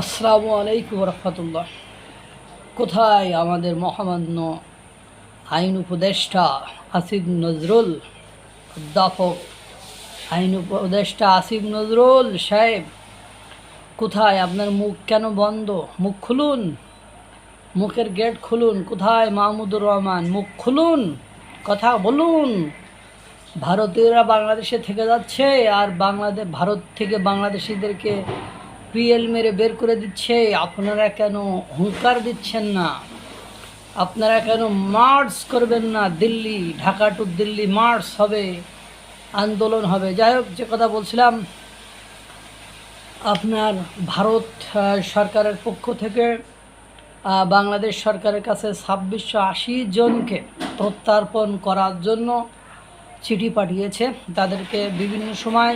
আসসালামু আলাইকুম রহমতুল্লাহ। কোথায় আমাদের মহামান্য আইন উপদেষ্টা আসিফ নজরুল, অধ্যাপক আইন উপদেষ্টা আসিফ নজরুল সাহেব? কোথায়? আপনার মুখ কেন বন্ধ? মুখ খুলুন, মুখের গেট খুলুন। কোথায় মাহমুদুর রহমান? মুখ খুলুন, কথা বলুন। ভারতীয়রা বাংলাদেশে থেকে যাচ্ছে আর ভারত থেকে বাংলাদেশিদেরকে পিএল মেরে বের করে দিচ্ছে। আপনারা কেন হুঙ্কার দিচ্ছেন না? আপনারা কেন মার্চ করবেন না? দিল্লি, ঢাকা টু দিল্লি মার্চ হবে, আন্দোলন হবে। যাই হোক, যে কথা বলছিলাম, আপনার ভারত সরকারের পক্ষ থেকে বাংলাদেশ সরকারের কাছে 2680 জনকে প্রত্যর্পণ করার জন্য চিঠি পাঠিয়েছে। তাদেরকে বিভিন্ন সময়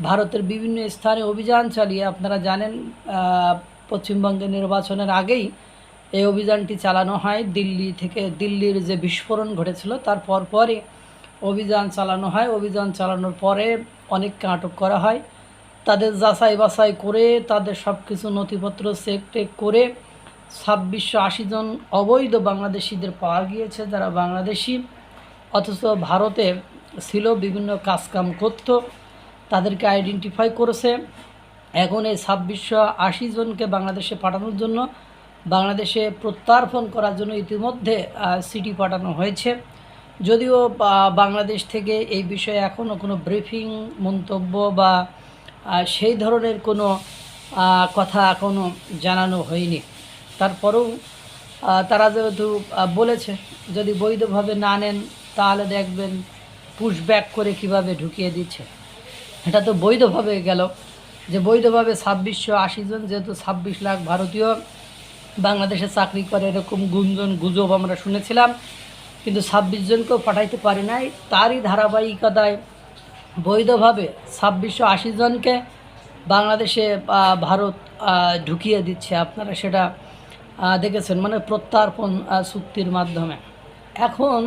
ভারতের বিভিন্ন স্থানে অভিযান চালিয়ে, আপনারা জানেন পশ্চিমবঙ্গের নির্বাচনের আগেই এই অভিযানটি চালানো হয়। দিল্লির যে বিস্ফোরণ ঘটেছিল তার পরপরই অভিযান চালানো হয়। অভিযান চালানোর পরে অনেককে আটক করা হয়। তাদের যাচাই বাছাই করে তাদের সব কিছু নথিপত্র চেক টেক করে 2680 জন অবৈধ বাংলাদেশিদের পাওয়া গিয়েছে, যারা বাংলাদেশি অথচ ভারতে ছিল, বিভিন্ন কাজকাম করত। তাদেরকে আইডেন্টিফাই করেছে। এখন এই 2680 জনকে বাংলাদেশে পাঠানোর জন্য, বাংলাদেশে প্রত্যর্পণ করার জন্য ইতিমধ্যে চিঠি পাঠানো হয়েছে। যদিও বাংলাদেশ থেকে এই বিষয়ে এখনও কোনো ব্রিফিং, মন্তব্য বা সেই ধরনের কোনো কথা এখনও জানানো হয়নি। তারপরেও তারা যেহেতু বলেছে, যদি বৈধভাবে না নেন তাহলে দেখবেন পুশব্যাক করে কিভাবে ঢুকিয়ে দিচ্ছে। এটা তো বৈধভাবে গেল, যে বৈধভাবে 2680 জন, যেহেতু 26 লাখ ভারতীয় বাংলাদেশে চাকরি করে, এরকম গুজব আমরা শুনেছিলাম, কিন্তু 26 জনকেও পাঠাইতে পারি নাই। তারই ধারাবাহিকতায় বৈধভাবে 2680 জনকে বাংলাদেশে ভারত ঢুকিয়ে দিচ্ছে। আপনারা সেটা দেখেছেন, মানে প্রত্যর্পণ চুক্তির মাধ্যমে। এখন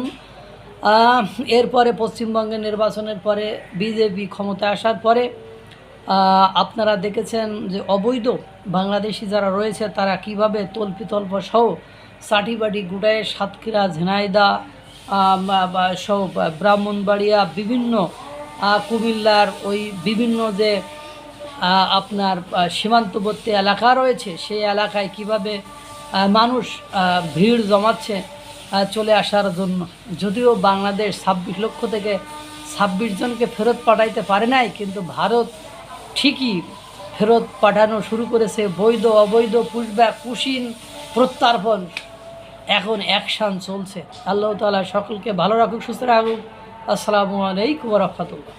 এরপরে পশ্চিমবঙ্গের নির্বাচনের পরে বিজেপি ক্ষমতায় আসার পরে আপনারা দেখেছেন যে অবৈধ বাংলাদেশি যারা রয়েছে তারা কিভাবে তল্পিতল্প সহ সাটিবাটি গুটায়, সাতক্ষীরা, ঝিনাইদহ সহ ব্রাহ্মণবাড়িয়া, বিভিন্ন কুমিল্লার ওই বিভিন্ন যে আপনার সীমান্তবর্তী এলাকা রয়েছে, সেই এলাকায় কিভাবে মানুষ ভিড় জমাচ্ছে চলে আসার জন্য। যদিও বাংলাদেশ 26 লক্ষ থেকে 26 জনকে ফেরত পাঠাইতে পারে নাই, কিন্তু ভারত ঠিকই ফেরত পাঠানো শুরু করেছে। বৈধ অবৈধ পুশব্যাক, পুশিন, প্রত্যর্পণ এখন অ্যাকশান চলছে। আল্লাহ তাআলা সকলকে ভালো রাখুক, সুস্থ রাখুক। আসসালামু আলাইকুম ওয়া রাহমাতুল্লাহ।